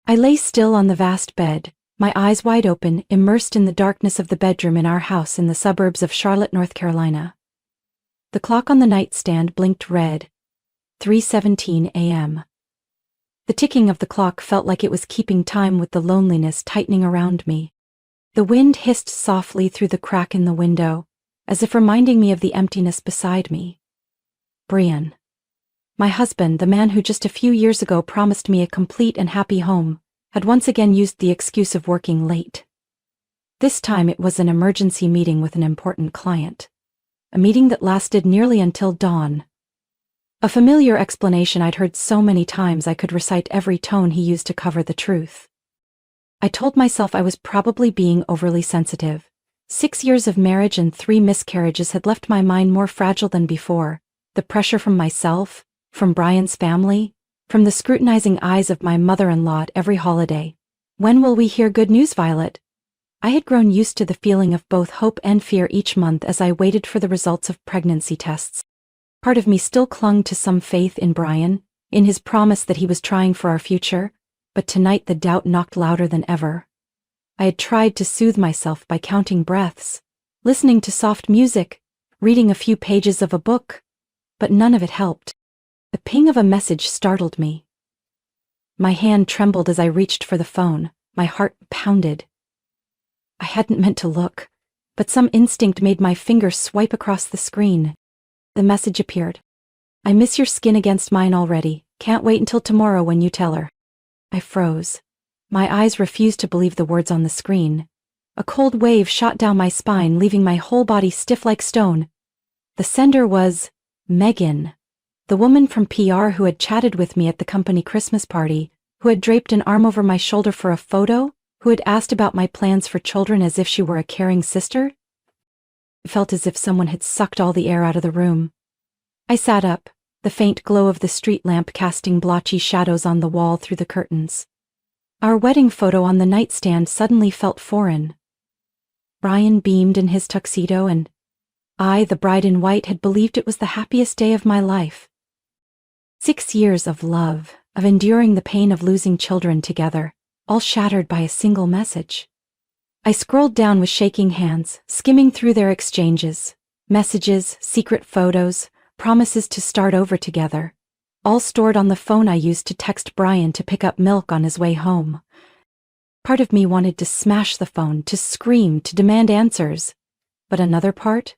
I lay still on the vast bed, my eyes wide open, immersed in the darkness of the bedroom in our house in the suburbs of Charlotte, North Carolina. The clock on the nightstand blinked red. 3:17 a.m. The ticking of the clock felt like it was keeping time with the loneliness tightening around me. The wind hissed softly through the crack in the window, as if reminding me of the emptiness beside me. Brian. My husband, the man who just a few years ago promised me a complete and happy home, had once again used the excuse of working late. This time it was an emergency meeting with an important client. A meeting that lasted nearly until dawn. A familiar explanation I'd heard so many times I could recite every tone he used to cover the truth. I told myself I was probably being overly sensitive. 6 years of marriage and 3 miscarriages had left my mind more fragile than before. The pressure from myself, from Brian's family, from the scrutinizing eyes of my mother-in-law at every holiday. When will we hear good news, Violet? I had grown used to the feeling of both hope and fear each month as I waited for the results of pregnancy tests. Part of me still clung to some faith in Brian, in his promise that he was trying for our future, but tonight the doubt knocked louder than ever. I had tried to soothe myself by counting breaths, listening to soft music, reading a few pages of a book, but none of it helped. The ping of a message startled me. My hand trembled as I reached for the phone, my heart pounded. I hadn't meant to look, but some instinct made my finger swipe across the screen. The message appeared. I miss your skin against mine already, can't wait until tomorrow when you tell her. I froze. My eyes refused to believe the words on the screen. A cold wave shot down my spine, leaving my whole body stiff like stone. The sender was Megan, the woman from PR who had chatted with me at the company Christmas party, who had draped an arm over my shoulder for a photo, who had asked about my plans for children as if she were a caring sister. It felt as if someone had sucked all the air out of the room. I sat up, the faint glow of the street lamp casting blotchy shadows on the wall through the curtains. Our wedding photo on the nightstand suddenly felt foreign. Brian beamed in his tuxedo, and I, the bride in white, had believed it was the happiest day of my life. 6 years of love, of enduring the pain of losing children together, all shattered by a single message. I scrolled down with shaking hands, skimming through their exchanges. Messages, secret photos, promises to start over together, all stored on the phone I used to text Brian to pick up milk on his way home. Part of me wanted to smash the phone, to scream, to demand answers, but another part,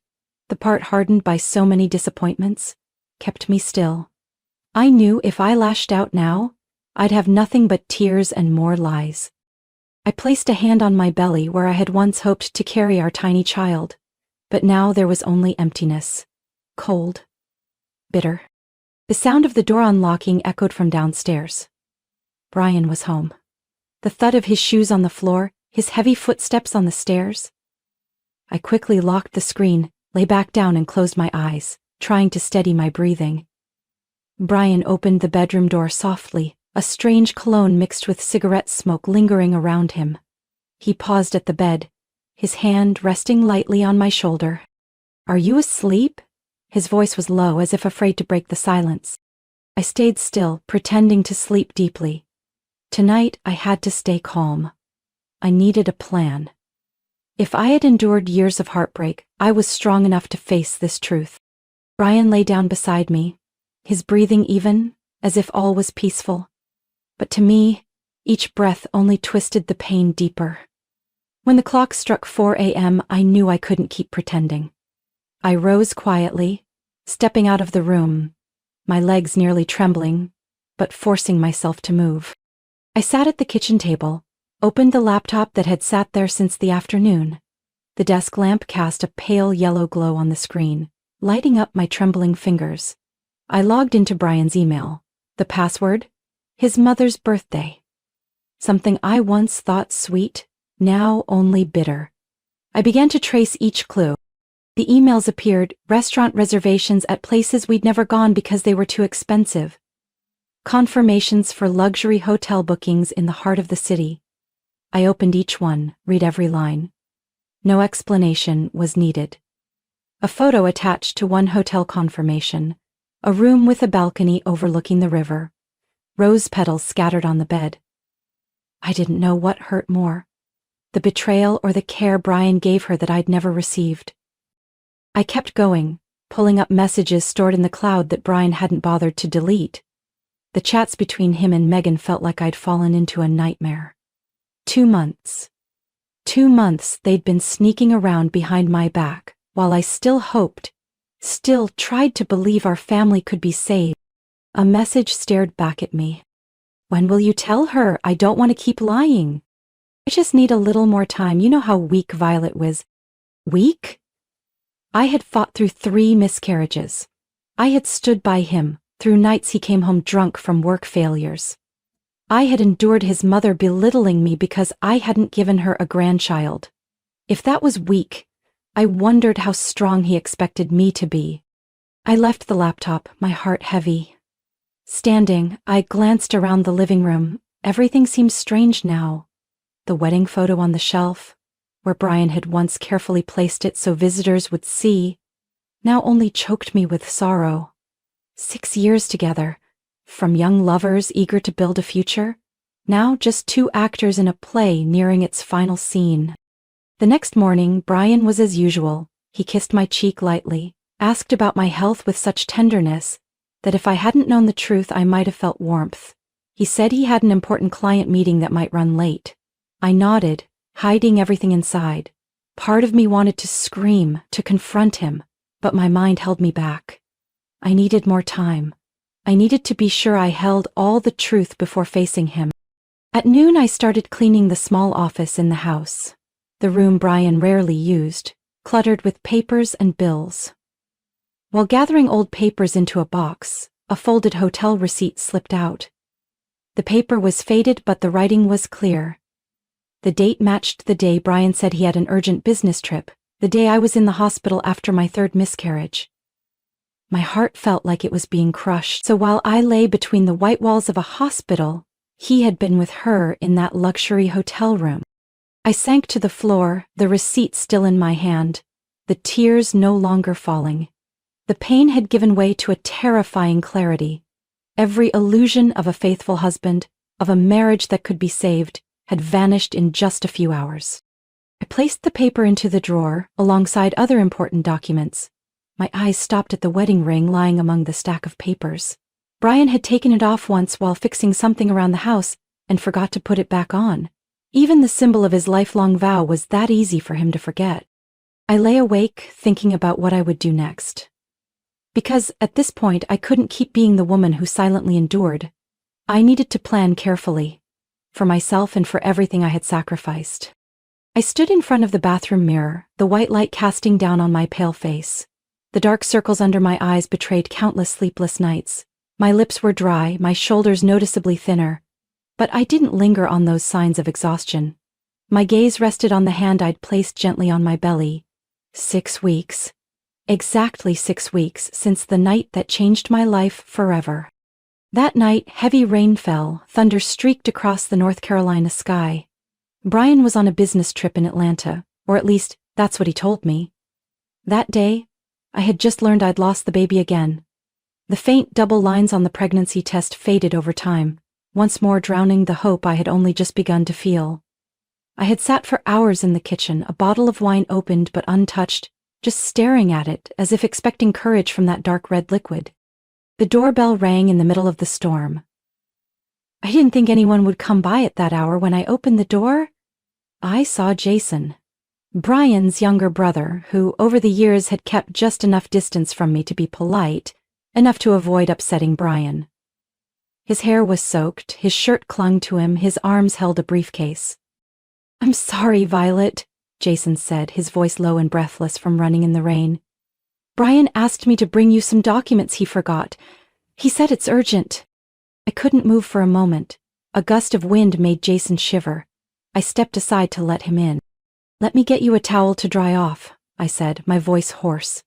the part hardened by so many disappointments, kept me still. I knew if I lashed out now, I'd have nothing but tears and more lies. I placed a hand on my belly where I had once hoped to carry our tiny child, but now there was only emptiness, cold, bitter. The sound of the door unlocking echoed from downstairs. Brian was home. The thud of his shoes on the floor, his heavy footsteps on the stairs. I quickly locked the screen, lay back down and closed my eyes, trying to steady my breathing. Brian opened the bedroom door softly, a strange cologne mixed with cigarette smoke lingering around him. He paused at the bed, his hand resting lightly on my shoulder. "Are you asleep?" His voice was low, as if afraid to break the silence. I stayed still, pretending to sleep deeply. Tonight I had to stay calm. I needed a plan. If I had endured years of heartbreak, I was strong enough to face this truth. Brian lay down beside me, his breathing even, as if all was peaceful. But to me, each breath only twisted the pain deeper. When the clock struck 4 a.m., I knew I couldn't keep pretending. I rose quietly, stepping out of the room, my legs nearly trembling, but forcing myself to move. I sat at the kitchen table, opened the laptop that had sat there since the afternoon. The desk lamp cast a pale yellow glow on the screen, lighting up my trembling fingers. I logged into Brian's email. The password? His mother's birthday. Something I once thought sweet, now only bitter. I began to trace each clue. The emails appeared, restaurant reservations at places we'd never gone because they were too expensive. Confirmations for luxury hotel bookings in the heart of the city. I opened each one, read every line. No explanation was needed. A photo attached to one hotel confirmation. A room with a balcony overlooking the river. Rose petals scattered on the bed. I didn't know what hurt more, the betrayal or the care Brian gave her that I'd never received. I kept going, pulling up messages stored in the cloud that Brian hadn't bothered to delete. The chats between him and Megan felt like I'd fallen into a nightmare. 2 months. 2 months they'd been sneaking around behind my back, while I still hoped, still tried to believe our family could be saved. A message stared back at me. When will you tell her? I don't want to keep lying. I just need a little more time. You know how weak Violet was. Weak? I had fought through 3 miscarriages. I had stood by him through nights he came home drunk from work failures. I had endured his mother belittling me because I hadn't given her a grandchild. If that was weak, I wondered how strong he expected me to be. I left the laptop, my heart heavy. Standing, I glanced around the living room. Everything seemed strange now. The wedding photo on the shelf, where Brian had once carefully placed it so visitors would see, now only choked me with sorrow. 6 years together, from young lovers eager to build a future, now just 2 actors in a play nearing its final scene. The next morning, Brian was as usual. He kissed my cheek lightly, asked about my health with such tenderness that if I hadn't known the truth I might have felt warmth. He said he had an important client meeting that might run late. I nodded, hiding everything inside. Part of me wanted to scream, to confront him, but my mind held me back. I needed more time. I needed to be sure I held all the truth before facing him. At noon I started cleaning the small office in the house, the room Brian rarely used, cluttered with papers and bills. While gathering old papers into a box, a folded hotel receipt slipped out. The paper was faded but the writing was clear. The date matched the day Brian said he had an urgent business trip, the day I was in the hospital after my 3rd miscarriage. My heart felt like it was being crushed, so while I lay between the white walls of a hospital, he had been with her in that luxury hotel room. I sank to the floor, the receipt still in my hand, the tears no longer falling. The pain had given way to a terrifying clarity. Every illusion of a faithful husband, of a marriage that could be saved, had vanished in just a few hours. I placed the paper into the drawer, alongside other important documents. My eyes stopped at the wedding ring lying among the stack of papers. Brian had taken it off once while fixing something around the house and forgot to put it back on. Even the symbol of his lifelong vow was that easy for him to forget. I lay awake, thinking about what I would do next. Because at this point I couldn't keep being the woman who silently endured. I needed to plan carefully, for myself and for everything I had sacrificed. I stood in front of the bathroom mirror, the white light casting down on my pale face. The dark circles under my eyes betrayed countless sleepless nights. My lips were dry, my shoulders noticeably thinner. But I didn't linger on those signs of exhaustion. My gaze rested on the hand I'd placed gently on my belly. 6 weeks. Exactly 6 weeks since the night that changed my life forever. That night, heavy rain fell, thunder streaked across the North Carolina sky. Brian was on a business trip in Atlanta, or at least, that's what he told me. That day, I had just learned I'd lost the baby again. The faint double lines on the pregnancy test faded over time, once more drowning the hope I had only just begun to feel. I had sat for hours in the kitchen, a bottle of wine opened but untouched, just staring at it as if expecting courage from that dark red liquid. The doorbell rang in the middle of the storm. I didn't think anyone would come by at that hour. When I opened the door, I saw Jason, Brian's younger brother, who over the years had kept just enough distance from me to be polite, enough to avoid upsetting Brian. His hair was soaked, his shirt clung to him, his arms held a briefcase. "I'm sorry, Violet," Jason said, his voice low and breathless from running in the rain. "Brian asked me to bring you some documents he forgot. He said it's urgent." I couldn't move for a moment. A gust of wind made Jason shiver. I stepped aside to let him in. "Let me get you a towel to dry off," I said, my voice hoarse.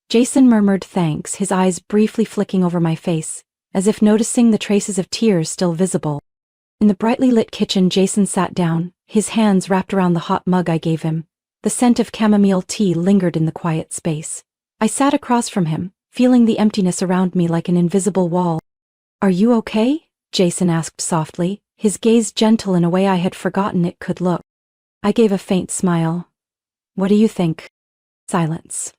Jason murmured thanks, his eyes briefly flicking over my face, as if noticing the traces of tears still visible. In the brightly lit kitchen, Jason sat down, his hands wrapped around the hot mug I gave him. The scent of chamomile tea lingered in the quiet space. I sat across from him, feeling the emptiness around me like an invisible wall. "Are you okay?" Jason asked softly, his gaze gentle in a way I had forgotten it could look. I gave a faint smile. "What do you think?" Silence.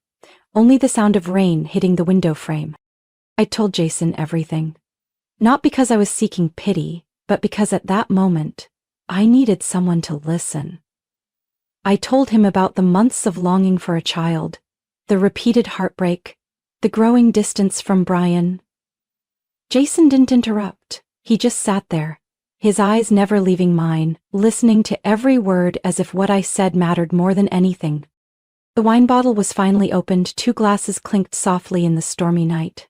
Only the sound of rain hitting the window frame. I told Jason everything. Not because I was seeking pity, but because at that moment, I needed someone to listen. I told him about the months of longing for a child, the repeated heartbreak, the growing distance from Brian. Jason didn't interrupt. He just sat there, his eyes never leaving mine, listening to every word as if what I said mattered more than anything. The wine bottle was finally opened, 2 glasses clinked softly in the stormy night.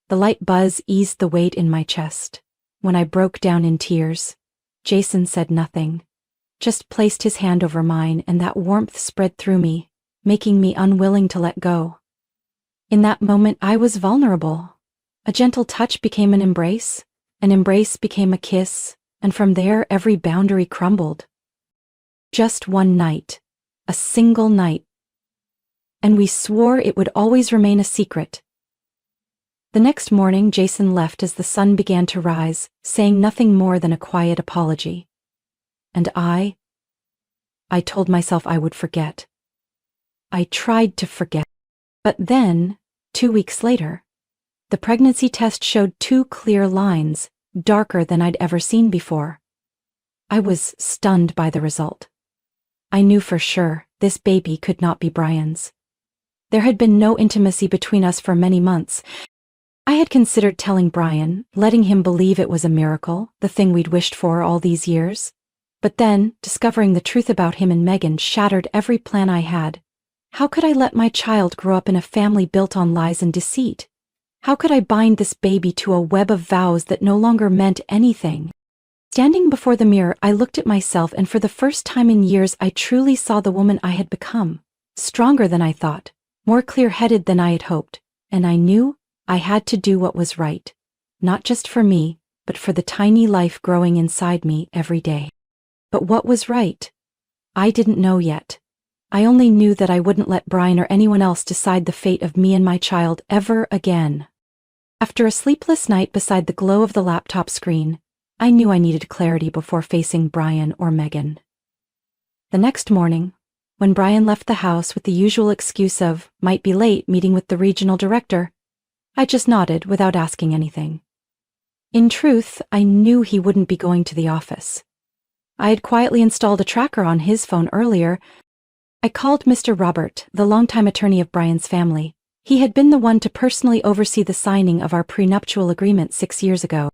The light buzz eased the weight in my chest. When I broke down in tears, Jason said nothing, just placed his hand over mine, and that warmth spread through me, making me unwilling to let go. In that moment, I was vulnerable. A gentle touch became an embrace became a kiss, and from there every boundary crumbled. Just one night, a single night, and we swore it would always remain a secret. The next morning, Jason left as the sun began to rise, saying nothing more than a quiet apology. And I told myself I would forget. I tried to forget. But then, 2 weeks later, the pregnancy test showed 2 clear lines, darker than I'd ever seen before. I was stunned by the result. I knew for sure this baby could not be Brian's. There had been no intimacy between us for many months. I had considered telling Brian, letting him believe it was a miracle, the thing we'd wished for all these years. But then, discovering the truth about him and Megan shattered every plan I had. How could I let my child grow up in a family built on lies and deceit? How could I bind this baby to a web of vows that no longer meant anything? Standing before the mirror, I looked at myself, and for the first time in years I truly saw the woman I had become. Stronger than I thought, more clear-headed than I had hoped, and I knew I had to do what was right. Not just for me, but for the tiny life growing inside me every day. But what was right? I didn't know yet. I only knew that I wouldn't let Brian or anyone else decide the fate of me and my child ever again. After a sleepless night beside the glow of the laptop screen, I knew I needed clarity before facing Brian or Megan. The next morning, when Brian left the house with the usual excuse of might be late meeting with the regional director, I just nodded without asking anything. In truth, I knew he wouldn't be going to the office. I had quietly installed a tracker on his phone earlier. I called Mr. Robert, the longtime attorney of Brian's family. He had been the one to personally oversee the signing of our prenuptial agreement 6 years ago.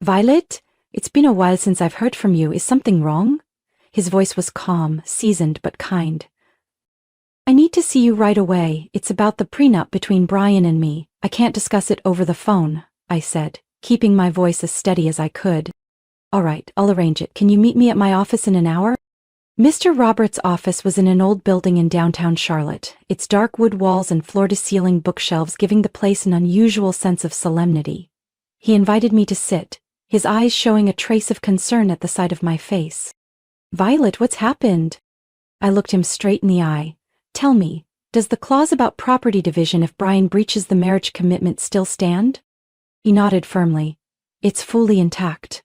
"Violet, it's been a while since I've heard from you. Is something wrong?" His voice was calm, seasoned, but kind. "I need to see you right away. It's about the prenup between Brian and me. I can't discuss it over the phone," I said, keeping my voice as steady as I could. "All right, I'll arrange it. Can you meet me at my office in an hour?" Mr. Roberts' office was in an old building in downtown Charlotte, its dark wood walls and floor-to-ceiling bookshelves giving the place an unusual sense of solemnity. He invited me to sit, his eyes showing a trace of concern at the sight of my face. "Violet, what's happened?" I looked him straight in the eye. "Tell me, does the clause about property division if Brian breaches the marriage commitment still stand?" He nodded firmly. "It's fully intact.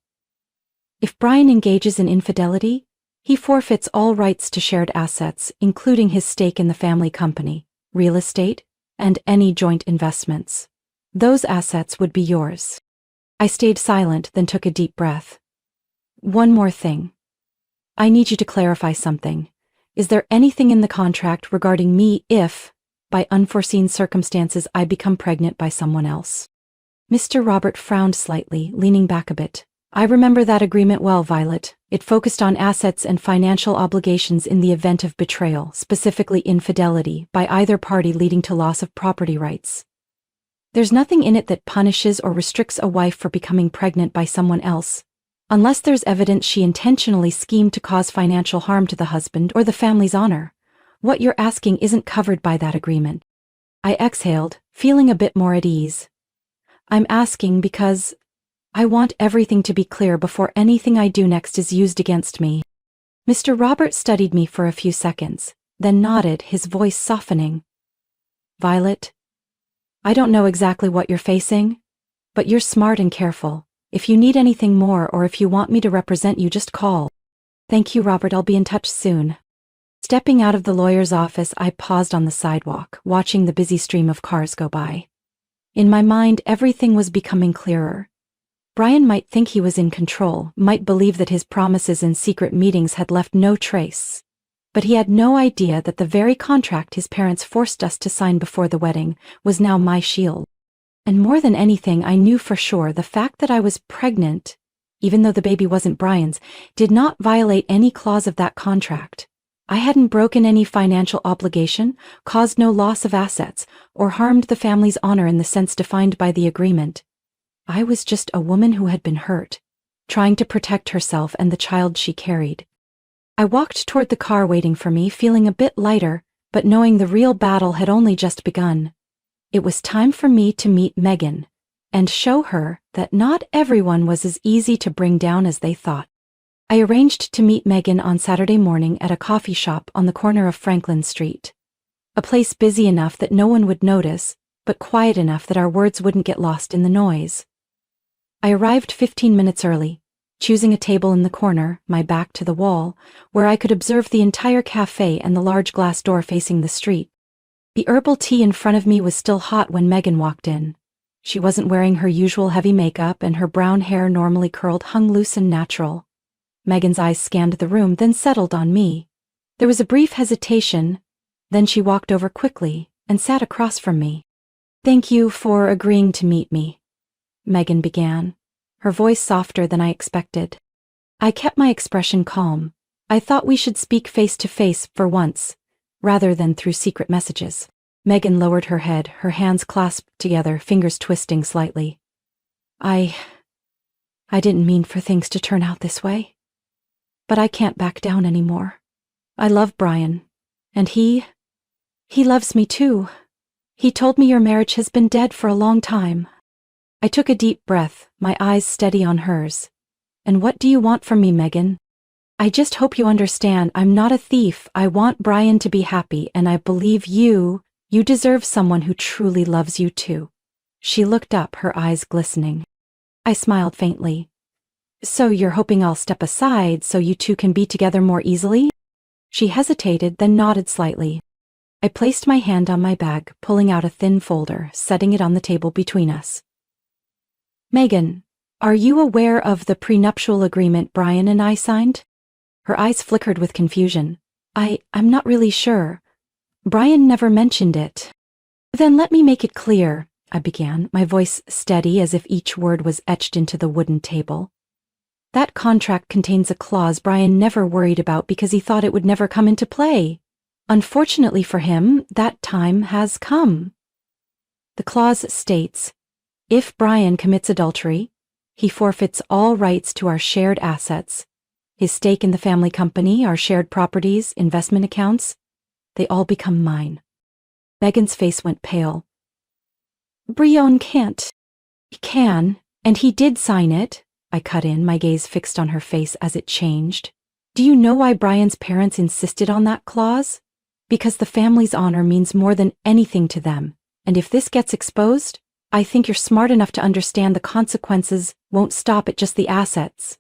If Brian engages in infidelity, he forfeits all rights to shared assets, including his stake in the family company, real estate, and any joint investments. Those assets would be yours." I stayed silent, then took a deep breath. "One more thing. I need you to clarify something. Is there anything in the contract regarding me if, by unforeseen circumstances, I become pregnant by someone else?" Mr. Robert frowned slightly, leaning back a bit. "I remember that agreement well, Violet. It focused on assets and financial obligations in the event of betrayal, specifically infidelity, by either party leading to loss of property rights. There's nothing in it that punishes or restricts a wife for becoming pregnant by someone else, unless there's evidence she intentionally schemed to cause financial harm to the husband or the family's honor. What you're asking isn't covered by that agreement." I exhaled, feeling a bit more at ease. "I'm asking because I want everything to be clear before anything I do next is used against me." Mr. Robert studied me for a few seconds, then nodded, his voice softening. "Violet, I don't know exactly what you're facing, but you're smart and careful. If you need anything more or if you want me to represent you, just call. Thank you, Robert. I'll be in touch soon. Stepping out of the lawyer's office, I paused on the sidewalk, watching the busy stream of cars go by. In my mind, everything was becoming clearer. Brian might think he was in control, might believe that his promises and secret meetings had left no trace. But he had no idea that the very contract his parents forced us to sign before the wedding was now my shield. And more than anything, I knew for sure the fact that I was pregnant, even though the baby wasn't Brian's, did not violate any clause of that contract. I hadn't broken any financial obligation, caused no loss of assets, or harmed the family's honor in the sense defined by the agreement. I was just a woman who had been hurt, trying to protect herself and the child she carried. I walked toward the car waiting for me, feeling a bit lighter, but knowing the real battle had only just begun. It was time for me to meet Megan, and show her that not everyone was as easy to bring down as they thought. I arranged to meet Megan on Saturday morning at a coffee shop on the corner of Franklin Street. A place busy enough that no one would notice, but quiet enough that our words wouldn't get lost in the noise. I arrived 15 minutes early, choosing a table in the corner, my back to the wall, where I could observe the entire cafe and the large glass door facing the street. The herbal tea in front of me was still hot when Megan walked in. She wasn't wearing her usual heavy makeup, and her brown hair, normally curled, hung loose and natural. Megan's eyes scanned the room, then settled on me. There was a brief hesitation, then she walked over quickly and sat across from me. "Thank you for agreeing to meet me," Megan began, her voice softer than I expected. I kept my expression calm. I thought we should speak face to face for once, rather than through secret messages. Megan lowered her head, her hands clasped together, fingers twisting slightly. I didn't mean for things to turn out this way. But I can't back down anymore. I love Brian, and he loves me too. He told me your marriage has been dead for a long time. I took a deep breath, my eyes steady on hers. "And what do you want from me, Megan? I just hope you understand I'm not a thief. I want Brian to be happy, and I believe you deserve someone who truly loves you too." She looked up, her eyes glistening. I smiled faintly. "So you're hoping I'll step aside so you two can be together more easily?" She hesitated, then nodded slightly. I placed my hand on my bag, pulling out a thin folder, setting it on the table between us. "Megan, are you aware of the prenuptial agreement Brian and I signed?" Her eyes flickered with confusion. I'm not really sure. Brian never mentioned it." "Then let me make it clear," I began, my voice steady as if each word was etched into the wooden table. "That contract contains a clause Brian never worried about because he thought it would never come into play. Unfortunately for him, that time has come. The clause states, if Brian commits adultery, he forfeits all rights to our shared assets, his stake in the family company, our shared properties, investment accounts. They all become mine." Megan's face went pale. "Brian can't." "He can, and he did sign it," I cut in, my gaze fixed on her face as it changed. "Do you know why Brian's parents insisted on that clause? Because the family's honor means more than anything to them, and if this gets exposed, I think you're smart enough to understand the consequences won't stop at just the assets."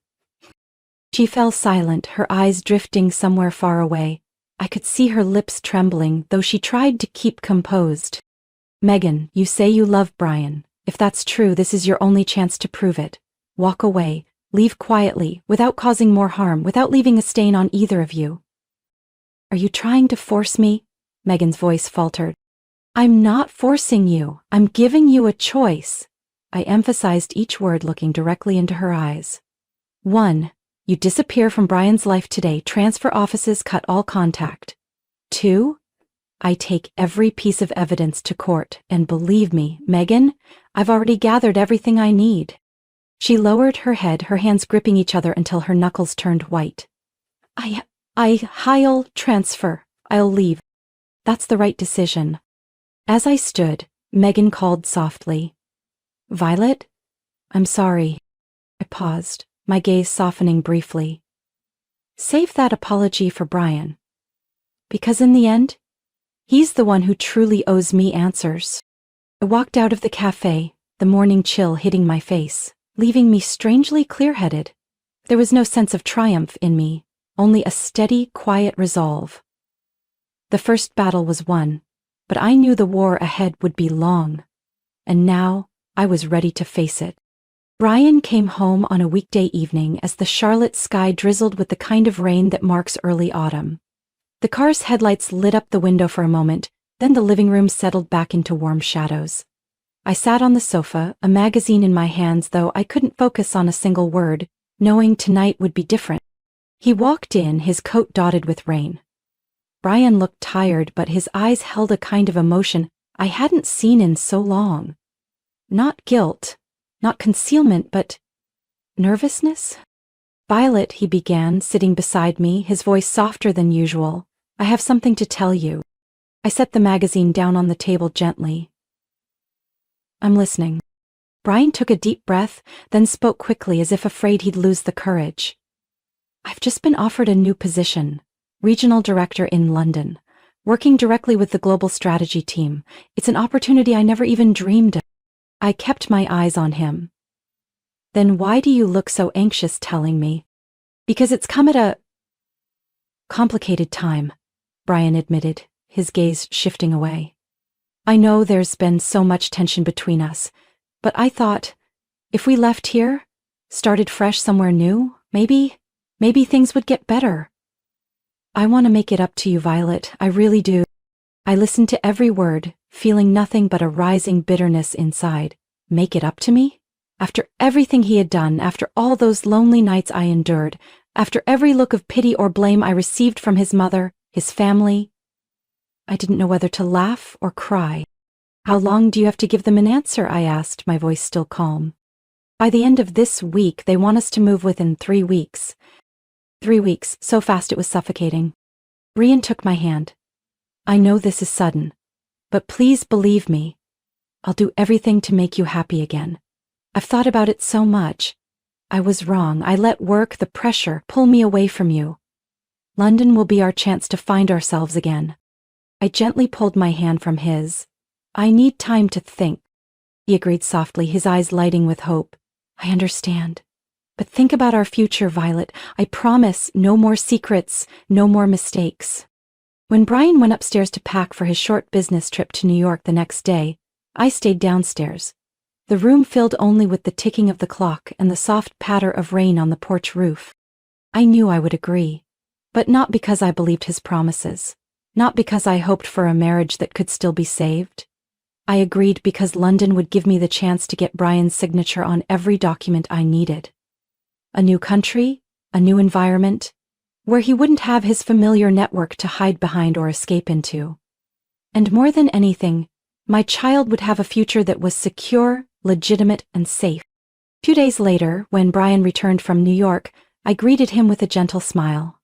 She fell silent, her eyes drifting somewhere far away. I could see her lips trembling, though she tried to keep composed. "Megan, you say you love Brian. If that's true, this is your only chance to prove it. Walk away, leave quietly, without causing more harm, without leaving a stain on either of you." "Are you trying to force me?" Megan's voice faltered. "I'm not forcing you. I'm giving you a choice." I emphasized each word, looking directly into her eyes. 1. You disappear from Brian's life today, transfer offices, cut all contact. 2. I take every piece of evidence to court, and believe me, Megan, I've already gathered everything I need. She lowered her head, her hands gripping each other until her knuckles turned white. I'll transfer. I'll leave. That's the right decision." As I stood, Megan called softly, "Violet? I'm sorry." I paused, my gaze softening briefly. "Save that apology for Brian. Because in the end, he's the one who truly owes me answers." I walked out of the cafe, the morning chill hitting my face. leaving me strangely clear-headed. There was no sense of triumph in me, only a steady, quiet resolve. The first battle was won, but I knew the war ahead would be long. And now, I was ready to face it. Brian came home on a weekday evening as the Charlotte sky drizzled with the kind of rain that marks early autumn. The car's headlights lit up the window for a moment, then the living room settled back into warm shadows. I sat on the sofa, a magazine in my hands, though I couldn't focus on a single word, knowing tonight would be different. He walked in, his coat dotted with rain. Brian looked tired, but his eyes held a kind of emotion I hadn't seen in so long. Not guilt, not concealment, but nervousness? "Violet," he began, sitting beside me, his voice softer than usual, "I have something to tell you." I set the magazine down on the table gently. "I'm listening." Brian took a deep breath, then spoke quickly as if afraid he'd lose the courage. "I've just been offered a new position, regional director in London, working directly with the global strategy team. It's an opportunity I never even dreamed of." I kept my eyes on him. "Then why do you look so anxious telling me?" "Because it's come at a complicated time," Brian admitted, his gaze shifting away. "I know there's been so much tension between us, but I thought, if we left here, started fresh somewhere new, maybe things would get better. I want to make it up to you, Violet, I really do." I listened to every word, feeling nothing but a rising bitterness inside. Make it up to me? After everything he had done, after all those lonely nights I endured, after every look of pity or blame I received from his mother, his family, I didn't know whether to laugh or cry. "How long do you have to give them an answer?" I asked, my voice still calm. "By the end of this week, they want us to move within 3 weeks. 3 weeks, so fast it was suffocating." Brian took my hand. "I know this is sudden, but please believe me. I'll do everything to make you happy again. I've thought about it so much. I was wrong. I let work, the pressure, pull me away from you. London will be our chance to find ourselves again." I gently pulled my hand from his. "I need time to think." He agreed softly, his eyes lighting with hope. "I understand. But think about our future, Violet. I promise, no more secrets, no more mistakes." When Brian went upstairs to pack for his short business trip to New York the next day, I stayed downstairs. The room filled only with the ticking of the clock and the soft patter of rain on the porch roof. I knew I would agree, but not because I believed his promises. Not because I hoped for a marriage that could still be saved. I agreed because London would give me the chance to get Brian's signature on every document I needed. A new country, a new environment, where he wouldn't have his familiar network to hide behind or escape into. And more than anything, my child would have a future that was secure, legitimate, and safe. 2 days later, when Brian returned from New York, I greeted him with a gentle smile.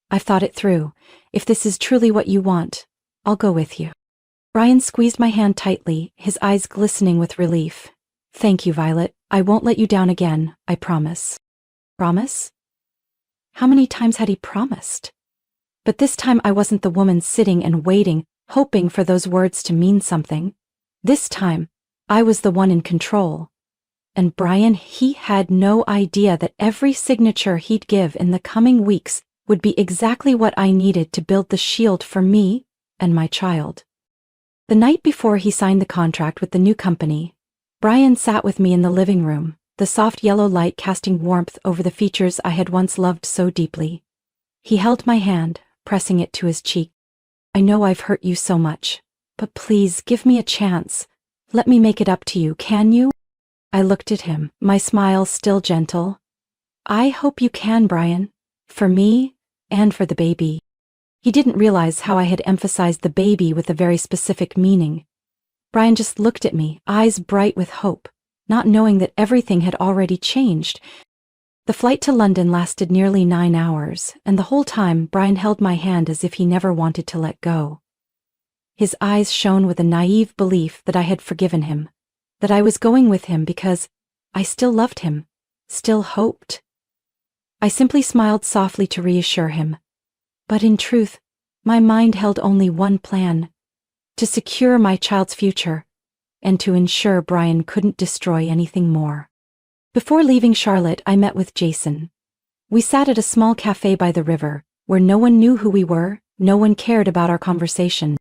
"I've thought it through. If this is truly what you want, I'll go with you." Brian squeezed my hand tightly, his eyes glistening with relief. "Thank you, Violet. I won't let you down again, I promise." Promise? How many times had he promised? But this time I wasn't the woman sitting and waiting, hoping for those words to mean something. This time, I was the one in control. And Brian, he had no idea that every signature he'd give in the coming weeks would be exactly what I needed to build the shield for me and my child. The night before he signed the contract with the new company, Brian sat with me in the living room, the soft yellow light casting warmth over the features I had once loved so deeply. He held my hand, pressing it to his cheek. "I know I've hurt you so much, but please give me a chance. Let me make it up to you, can you?" I looked at him, my smile still gentle. "I hope you can, Brian. For me, and for the baby." He didn't realize how I had emphasized the baby with a very specific meaning. Brian just looked at me, eyes bright with hope, not knowing that everything had already changed. The flight to London lasted nearly 9 hours, and the whole time Brian held my hand as if he never wanted to let go. His eyes shone with a naive belief that I had forgiven him, that I was going with him because I still loved him, still hoped. I simply smiled softly to reassure him. But in truth, my mind held only one plan: to secure my child's future, and to ensure Brian couldn't destroy anything more. Before leaving Charlotte, I met with Jason. We sat at a small cafe by the river, where no one knew who we were, no one cared about our conversation.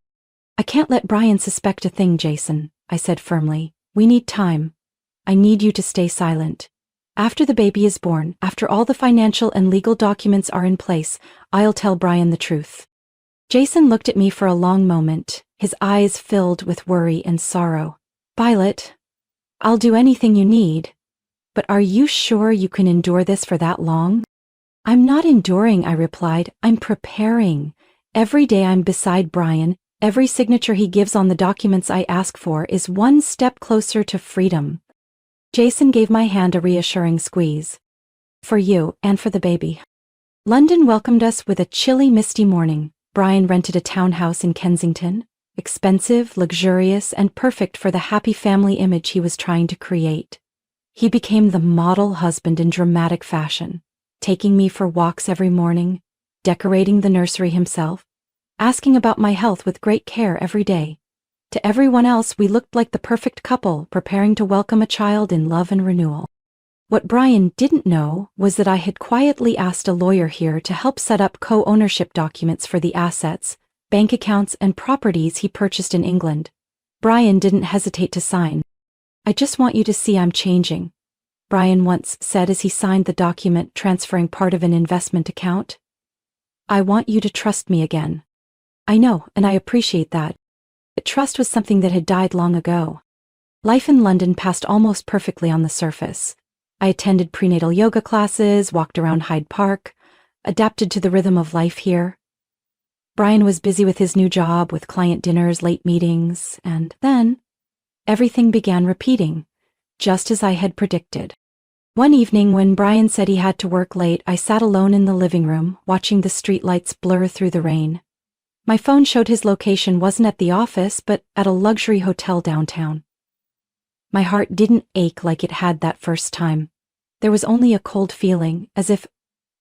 I can't let Brian suspect a thing, Jason, I said firmly. We need time. I need you to stay silent. After the baby is born, after all the financial and legal documents are in place, I'll tell Brian the truth. Jason looked at me for a long moment, his eyes filled with worry and sorrow. Violet, I'll do anything you need. But are you sure you can endure this for that long? I'm not enduring, I replied. I'm preparing. Every day I'm beside Brian. Every signature he gives on the documents I ask for is one step closer to freedom. Jason gave my hand a reassuring squeeze. For you and for the baby. London welcomed us with a chilly, misty morning. Brian rented a townhouse in Kensington. Expensive, luxurious, and perfect for the happy family image he was trying to create. He became the model husband in dramatic fashion, taking me for walks every morning, decorating the nursery himself, asking about my health with great care every day. To everyone else, we looked like the perfect couple, preparing to welcome a child in love and renewal. What Brian didn't know was that I had quietly asked a lawyer here to help set up co-ownership documents for the assets, bank accounts, and properties he purchased in England. Brian didn't hesitate to sign. I just want you to see I'm changing, Brian once said as he signed the document transferring part of an investment account. I want you to trust me again. I know, and I appreciate that. But trust was something that had died long ago. Life in London passed almost perfectly on the surface. I attended prenatal yoga classes, walked around Hyde Park, adapted to the rhythm of life here. Brian was busy with his new job, with client dinners, late meetings, and then everything began repeating, just as I had predicted. One evening when Brian said he had to work late, I sat alone in the living room, watching the streetlights blur through the rain. My phone showed his location wasn't at the office, but at a luxury hotel downtown. My heart didn't ache like it had that first time. There was only a cold feeling, as if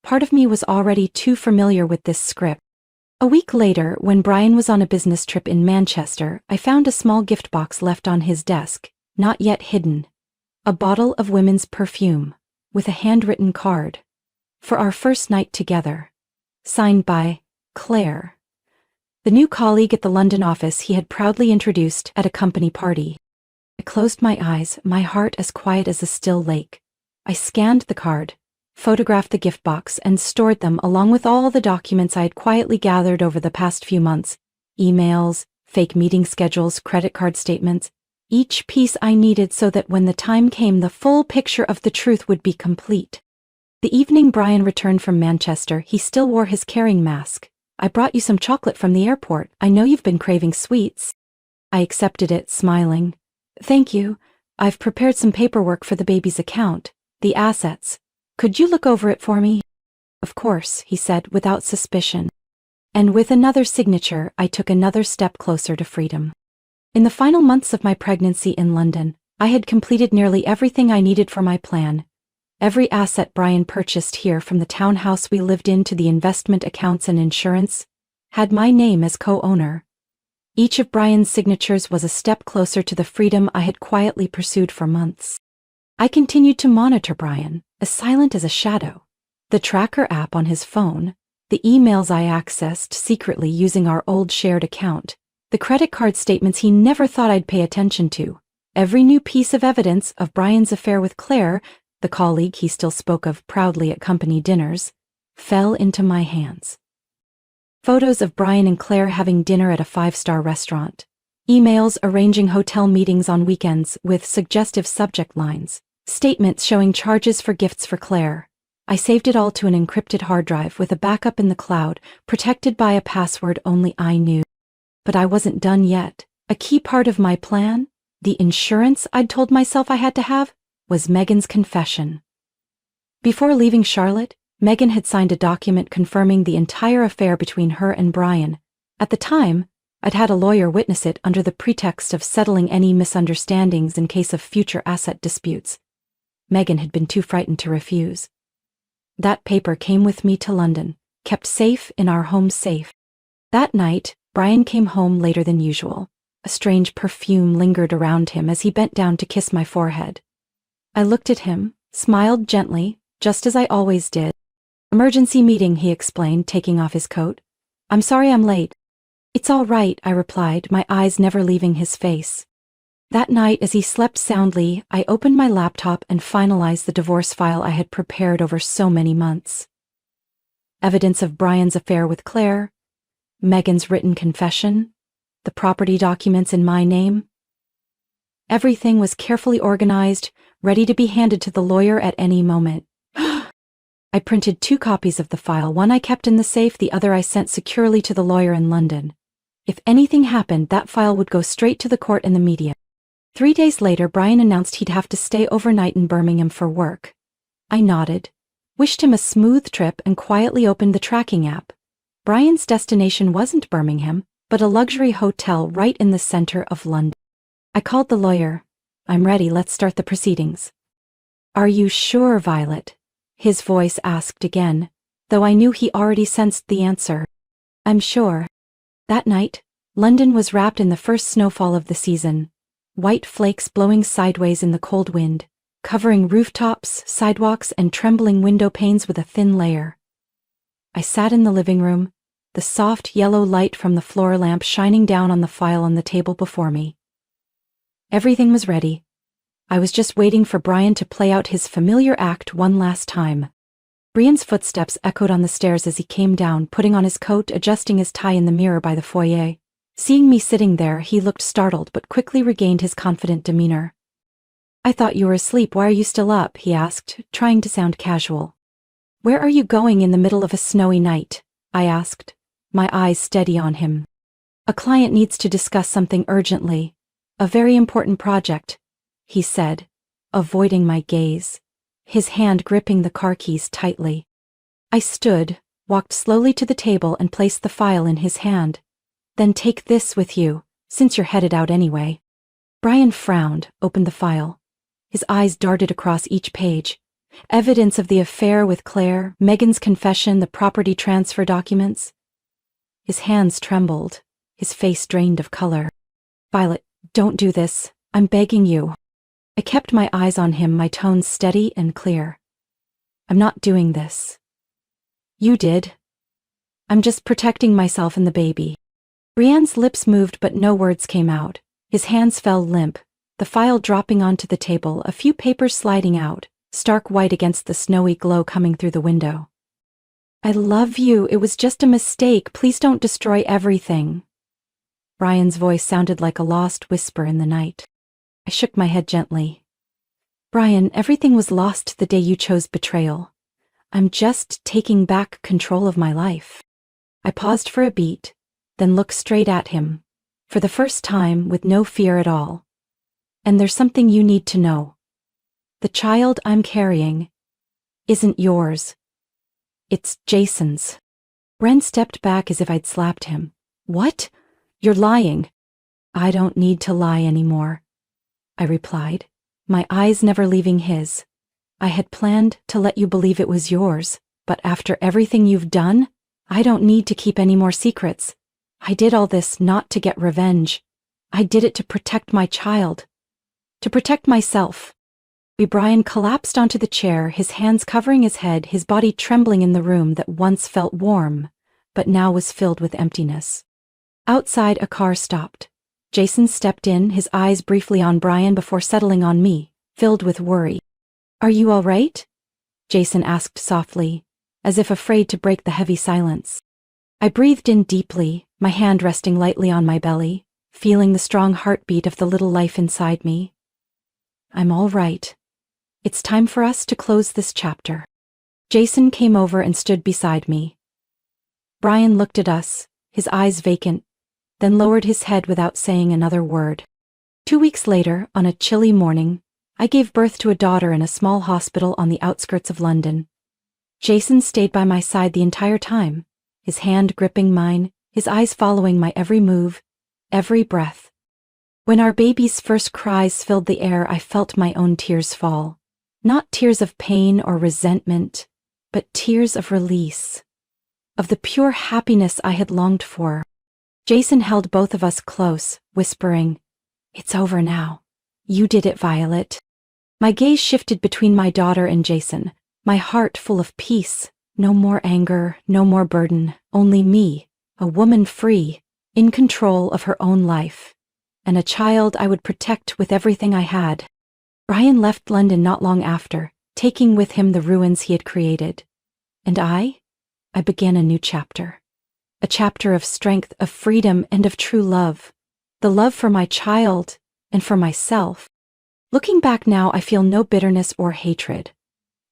part of me was already too familiar with this script. A week later, when Brian was on a business trip in Manchester, I found a small gift box left on his desk, not yet hidden. A bottle of women's perfume, with a handwritten card. For our first night together. Signed by Claire, the new colleague at the London office he had proudly introduced at a company party. I closed my eyes, my heart as quiet as a still lake. I scanned the card, photographed the gift box, and stored them along with all the documents I had quietly gathered over the past few months. Emails, fake meeting schedules, credit card statements. Each piece I needed so that when the time came, the full picture of the truth would be complete. The evening Brian returned from Manchester, he still wore his carrying mask. I brought you some chocolate from the airport. I know you've been craving sweets. I accepted it, smiling. Thank you. I've prepared some paperwork for the baby's account, the assets. Could you look over it for me? Of course, he said without suspicion. And with another signature, I took another step closer to freedom. In the final months of my pregnancy in London, I had completed nearly everything I needed for my plan. Every asset Brian purchased here, from the townhouse we lived in to the investment accounts and insurance, had my name as co-owner. Each of Brian's signatures was a step closer to the freedom I had quietly pursued for months. I continued to monitor Brian, as silent as a shadow. The tracker app on his phone, the emails I accessed secretly using our old shared account, the credit card statements he never thought I'd pay attention to, every new piece of evidence of Brian's affair with Claire, the colleague he still spoke of proudly at company dinners, fell into my hands. Photos of Brian and Claire having dinner at a 5-star restaurant. Emails arranging hotel meetings on weekends with suggestive subject lines. Statements showing charges for gifts for Claire. I saved it all to an encrypted hard drive with a backup in the cloud, protected by a password only I knew. But I wasn't done yet. A key part of my plan, the insurance I'd told myself I had to have, was Megan's confession. Before leaving Charlotte, Megan had signed a document confirming the entire affair between her and Brian. At the time, I'd had a lawyer witness it under the pretext of settling any misunderstandings in case of future asset disputes. Megan had been too frightened to refuse. That paper came with me to London, kept safe in our home safe. That night, Brian came home later than usual. A strange perfume lingered around him as he bent down to kiss my forehead. I looked at him, smiled gently, just as I always did. Emergency meeting, he explained, taking off his coat. I'm sorry I'm late. It's all right, I replied, my eyes never leaving his face. That night, as he slept soundly, I opened my laptop and finalized the divorce file I had prepared over so many months. Evidence of Brian's affair with Claire, Megan's written confession, the property documents in my name. Everything was carefully organized, ready to be handed to the lawyer at any moment. I printed 2 copies of the file, one I kept in the safe, the other I sent securely to the lawyer in London. If anything happened, that file would go straight to the court and the media. 3 days later, Brian announced he'd have to stay overnight in Birmingham for work. I nodded, wished him a smooth trip, and quietly opened the tracking app. Brian's destination wasn't Birmingham, but a luxury hotel right in the center of London. I called the lawyer. I'm ready, let's start the proceedings. Are you sure, Violet? His voice asked again, though I knew he already sensed the answer. I'm sure. That night, London was wrapped in the first snowfall of the season. White flakes blowing sideways in the cold wind, covering rooftops, sidewalks, and trembling window panes with a thin layer. I sat in the living room, the soft yellow light from the floor lamp shining down on the file on the table before me. Everything was ready. I was just waiting for Brian to play out his familiar act one last time. Brian's footsteps echoed on the stairs as he came down, putting on his coat, adjusting his tie in the mirror by the foyer. Seeing me sitting there, he looked startled but quickly regained his confident demeanor. I thought you were asleep, why are you still up? He asked, trying to sound casual. Where are you going in the middle of a snowy night? I asked, my eyes steady on him. A client needs to discuss something urgently. A very important project, he said, avoiding my gaze, his hand gripping the car keys tightly. I stood, walked slowly to the table and placed the file in his hand. Then take this with you, since you're headed out anyway. Brian frowned, opened the file. His eyes darted across each page. Evidence of the affair with Claire, Megan's confession, the property transfer documents. His hands trembled, his face drained of color. Violet, don't do this, I'm begging you. I kept my eyes on him, my tone steady and clear. I'm not doing this. You did. I'm just protecting myself and the baby. Brian's lips moved but no words came out. His hands fell limp, the file dropping onto the table, a few papers sliding out, stark white against the snowy glow coming through the window. I love you, it was just a mistake, please don't destroy everything. Brian's voice sounded like a lost whisper in the night. I shook my head gently. Brian, everything was lost the day you chose betrayal. I'm just taking back control of my life. I paused for a beat, then looked straight at him, for the first time with no fear at all. And there's something you need to know. The child I'm carrying isn't yours. It's Jason's. Ren stepped back as if I'd slapped him. What? You're lying. I don't need to lie anymore, I replied, my eyes never leaving his. I had planned to let you believe it was yours, but after everything you've done, I don't need to keep any more secrets. I did all this not to get revenge. I did it to protect my child. To protect myself. Brian collapsed onto the chair, his hands covering his head, his body trembling in the room that once felt warm, but now was filled with emptiness. Outside, a car stopped. Jason stepped in, his eyes briefly on Brian before settling on me, filled with worry. Are you all right? Jason asked softly, as if afraid to break the heavy silence. I breathed in deeply, my hand resting lightly on my belly, feeling the strong heartbeat of the little life inside me. I'm all right. It's time for us to close this chapter. Jason came over and stood beside me. Brian looked at us, his eyes vacant, then lowered his head without saying another word. 2 weeks later, on a chilly morning, I gave birth to a daughter in a small hospital on the outskirts of London. Jason stayed by my side the entire time, his hand gripping mine, his eyes following my every move, every breath. When our baby's first cries filled the air, I felt my own tears fall. Not tears of pain or resentment, but tears of release, of the pure happiness I had longed for. Jason held both of us close, whispering, "It's over now. You did it, Violet." My gaze shifted between my daughter and Jason, my heart full of peace. No more anger, no more burden, only me, a woman free, in control of her own life, and a child I would protect with everything I had. Brian left London not long after, taking with him the ruins he had created. And I began a new chapter. A chapter of strength, of freedom, and of true love. The love for my child and for myself. Looking back now, I feel no bitterness or hatred.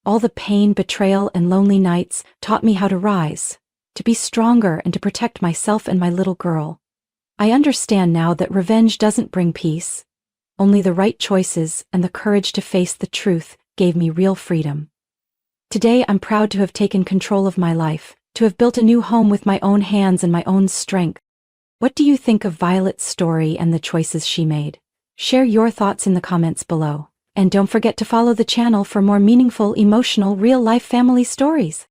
All the pain, betrayal, and lonely nights taught me how to rise, to be stronger, and to protect myself and my little girl. I understand now that revenge doesn't bring peace. Only the right choices and the courage to face the truth gave me real freedom. Today, I'm proud to have taken control of my life, to have built a new home with my own hands and my own strength. What do you think of Violet's story and the choices she made? Share your thoughts in the comments below. And don't forget to follow the channel for more meaningful, emotional, real-life family stories.